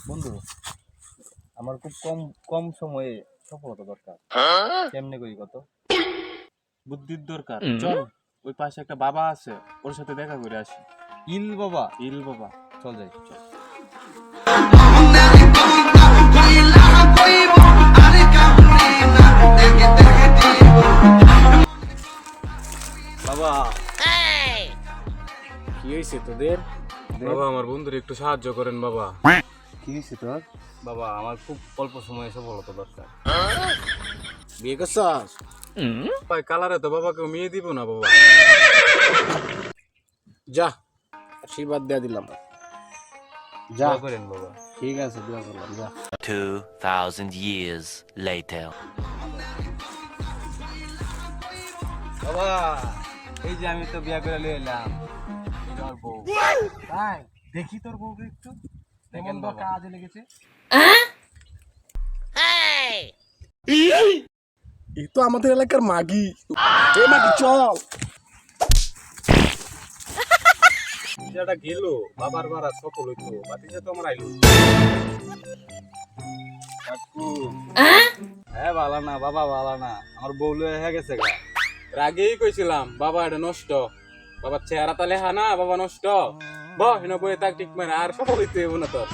বন্ধু, আমার খুব কম কম সময়ে সফলতা দরকার। কেমনে করি কত? বুদ্ধির দরকার। চল, ওই পাশে একটা বাবা আছে, ওর সাথে দেখা করে আসি। ইল বাবা, ইল বাবা। চল যাই চল। বাবা, কি হয়েছে তোদের? বাবা, আমার বন্ধুর একটু সাহায্য করেন বাবা। কি হয়েছে তোর? বাবা, আমার খুব অল্প সময়ে সফলতা দরকার। বিয়ে করছস? ভাই, কালারে তো বাবাকে মেয়ে দিব না বাবা। যা, আশীর্বাদ দিয়ে দিলাম। যা দোয়া করেন বাবা। ঠিক আছে, দোয়া করলাম। যা 2,000 years later. বাবা, এই যে আমি তো বিয়া করে লিয়ে এলাম, এটা আমার বউ। তাই দেখি তোর বউকে একটু, দেখেন কেমন বাবা। কাজে লেগেছে। এই তো আমাদের এলাকার মাগি। এই মাগি চল। যেটা গেল বাবার বাড়া সফল হইতো, বাতিজা তো আমার আইলো। কাকু, হ্যাঁ ভালো না বাবা, ভালো না, আমার বউ লয়ে হয়ে গেছে গা। আগেই কইছিলাম বাবা এটা নষ্ট, বাবার চেহারা তালে হানা, বাবা নষ্ট। বহ, বই তাক ঠিক মানে আর সফল হইতে হইব না তোর।